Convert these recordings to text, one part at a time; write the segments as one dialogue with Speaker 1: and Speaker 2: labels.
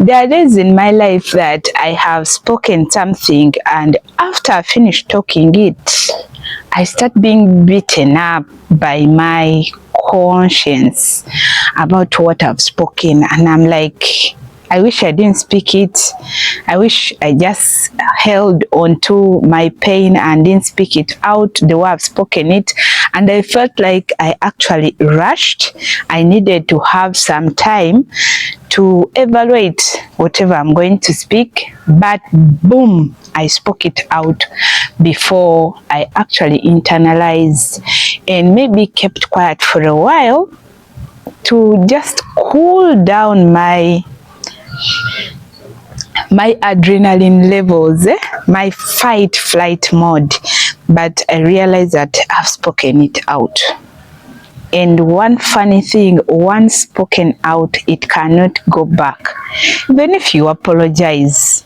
Speaker 1: There are days in my life that I have spoken something, and after I finish talking it, I start being beaten up by my conscience about what I've spoken, and I'm like, I wish I didn't speak it. I wish I just held on to my pain and didn't speak it out the way I've spoken it. And I felt like I actually rushed. I needed to have some time to evaluate whatever I'm going to speak. But boom, I spoke it out before I actually internalized and maybe kept quiet for a while to just cool down my adrenaline levels, my fight flight mode. But I realized that I've spoken it out. And one funny thing, once spoken out, it cannot go back. Even if you apologize,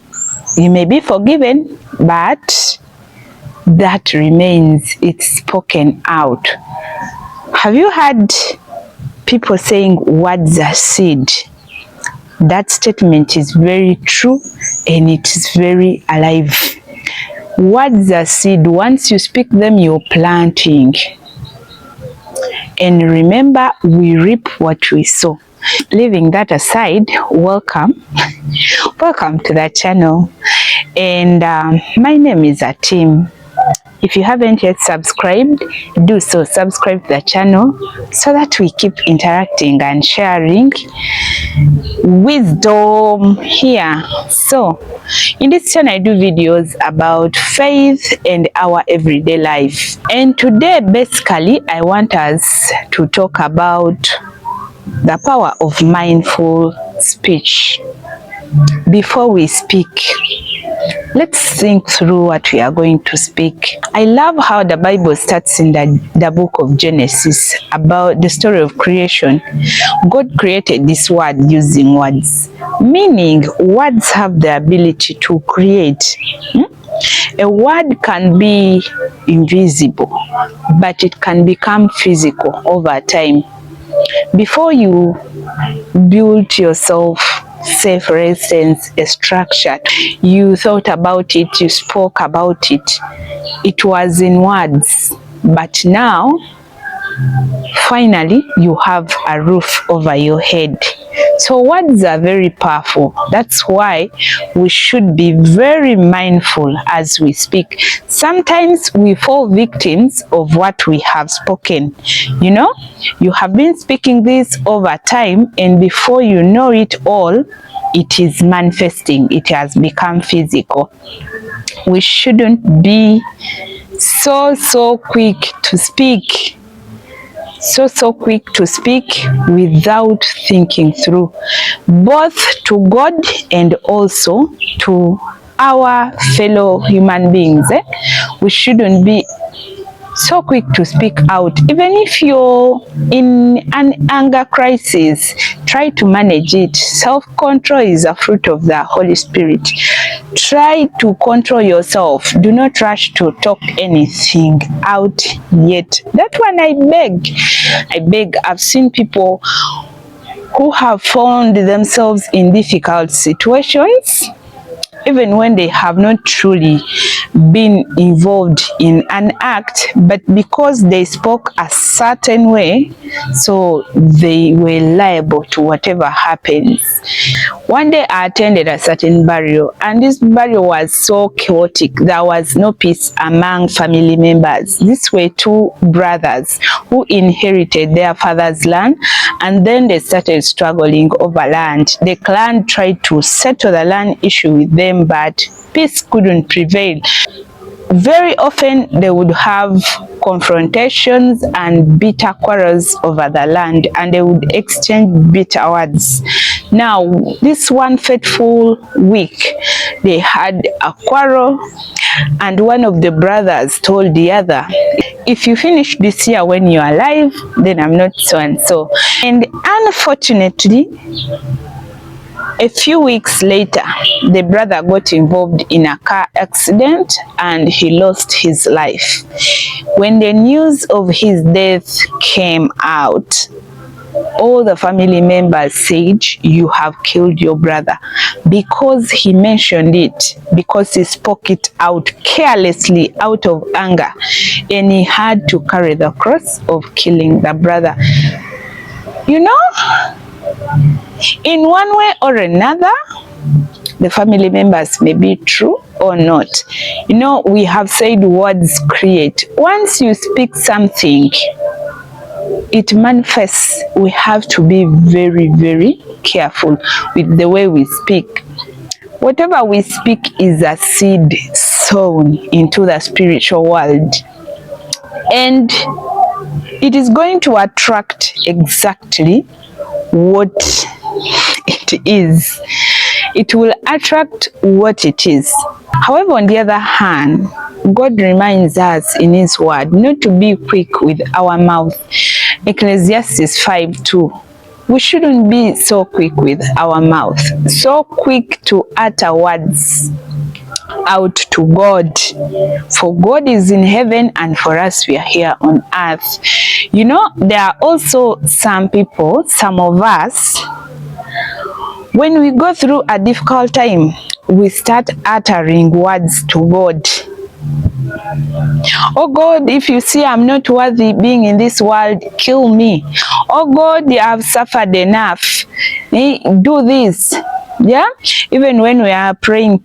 Speaker 1: you may be forgiven, but that remains. It's spoken out. Have you heard people saying words are seed? That statement is very true and it is very alive. Words are seed. Once you speak them, you're planting. And remember, we reap what we sow. Leaving that aside, welcome. Welcome to the channel. And my name is Atim. If you haven't yet subscribed, do so. Subscribe to the channel so that we keep interacting and sharing wisdom here. So, in this channel, I do videos about faith and our everyday life. And today, basically, I want us to talk about the power of mindful speech. Before we speak, let's think through what we are going to speak. I love how the Bible starts in the book of Genesis about the story of creation. God created this world using words, meaning words have the ability to create. A word can be invisible, but it can become physical over time. Before you build yourself, say for instance, a structure, you thought about it, you spoke about it, it was in words, but now finally you have a roof over your head. So words are very powerful. That's why we should be very mindful as we speak. Sometimes we fall victims of what we have spoken. You know, you have been speaking this over time, and before you know it all, it is manifesting. It has become physical. We shouldn't be so quick to speak. So quick to speak without thinking through, both to God and also to our fellow human beings. We shouldn't be so quick to speak out. Even if you're in an anger crisis, try to manage it. Self-control is a fruit of the Holy Spirit. Try to control yourself. Do not rush to talk anything out yet. That one I beg. I've seen people who have found themselves in difficult situations, even when they have not truly been involved in an act, but because they spoke a certain way, so they were liable to whatever happens. One day I attended a certain burial, and this burial was so chaotic. There was no peace among family members. These were two brothers who inherited their father's land, and then they started struggling over land. The clan tried to settle the land issue with them, but peace couldn't prevail. Very often they would have confrontations and bitter quarrels over the land, and they would exchange bitter words. Now, this one fateful week, they had a quarrel, and one of the brothers told the other, if you finish this year when you're alive, then I'm not so and so. And unfortunately, a few weeks later, the brother got involved in a car accident and he lost his life. When the news of his death came out, all the family members said, you have killed your brother, because he mentioned it, because he spoke it out carelessly out of anger, and he had to carry the cross of killing the brother. You know, in one way or another, the family members may be true or not. You know, we have said words create. Once you speak something, it manifests. We have to be very, very careful with the way we speak. Whatever we speak is a seed sown into the spiritual world, and it is going to attract exactly what it is. It will attract what it is. However, on the other hand, God reminds us in His word not to be quick with our mouth. Ecclesiastes 5:2. We shouldn't be so quick with our mouth, so quick to utter words out to God. For God is in heaven, and for us, we are here on earth. You know, there are also some people, some of us, when we go through a difficult time, we start uttering words to God. Oh God, if you see I'm not worthy being in this world, kill me. Oh God, I have suffered enough. Do this. Yeah? Even when we are praying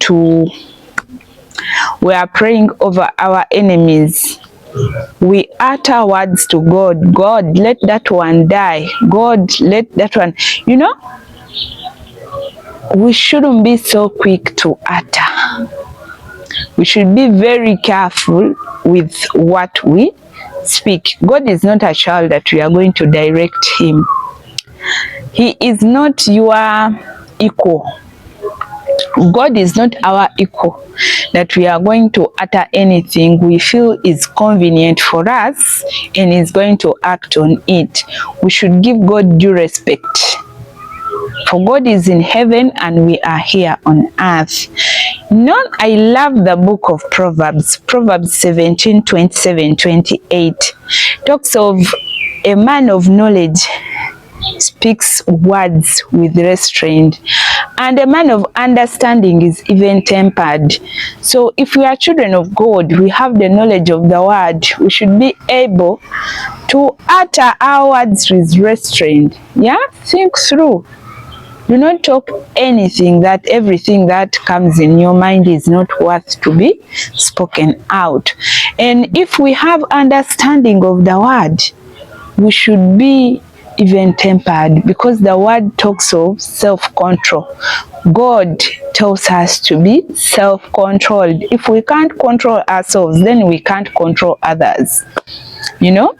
Speaker 1: over our enemies, we utter words to God. God, let that one die. God, let that one, you know, we shouldn't be so quick to utter. We should be very careful with what we speak. God is not a child that we are going to direct him. He is not your equal. God is not our equal, that we are going to utter anything we feel is convenient for us and is going to act on it. We should give God due respect. For God is in heaven and we are here on earth. I love the book of Proverbs. Proverbs 17:27-28 talks of a man of knowledge speaks words with restraint, and a man of understanding is even tempered. So if we are children of God, we have the knowledge of the word, we should be able to utter our words with restraint. Yeah, think through. Do not talk everything that comes in your mind is not worth to be spoken out. And if we have understanding of the word, we should be even tempered, because the word talks of self-control. God tells us to be self-controlled. If we can't control ourselves, then we can't control others. You know,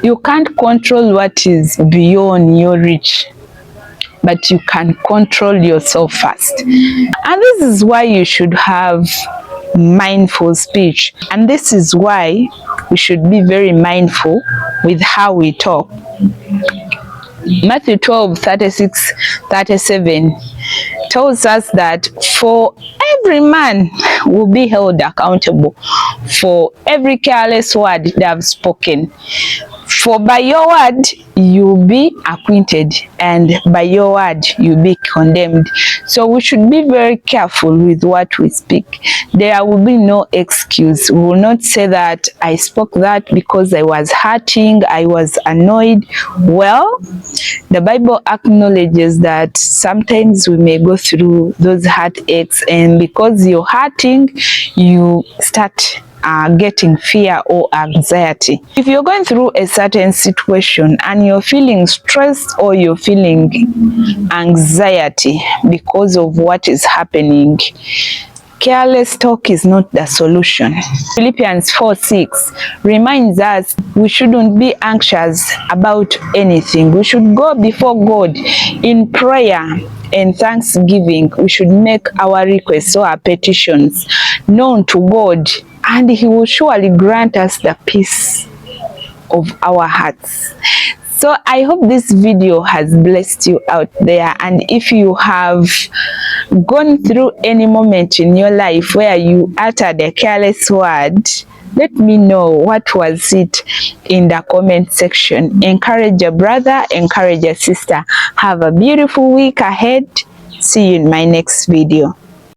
Speaker 1: you can't control what is beyond your reach, but you can control yourself first. And this is why you should have mindful speech. And this is why we should be very mindful with how we talk. Matthew 12:36-37 tells us that for every man will be held accountable for every careless word they have spoken. For by your word you'll be acquitted, and by your word you'll be condemned. So we should be very careful with what we speak. There will be no excuse. We will not say that I spoke that because I was hurting, I was annoyed. Well, the Bible acknowledges that sometimes we may go through those heartaches, and because you're hurting, you start getting fear or anxiety. If you're going through a certain situation and you're feeling stressed or you're feeling anxiety because of what is happening, careless talk is not the solution. Philippians 4:6 reminds us we shouldn't be anxious about anything. We should go before God in prayer and thanksgiving. We should make our requests or our petitions known to God, and He will surely grant us the peace of our hearts. So I hope this video has blessed you out there, and if you have gone through any moment in your life where you uttered a careless word, Let me know what was it in the comment section. Encourage a brother, encourage a sister. Have a beautiful week ahead. See you in my next video.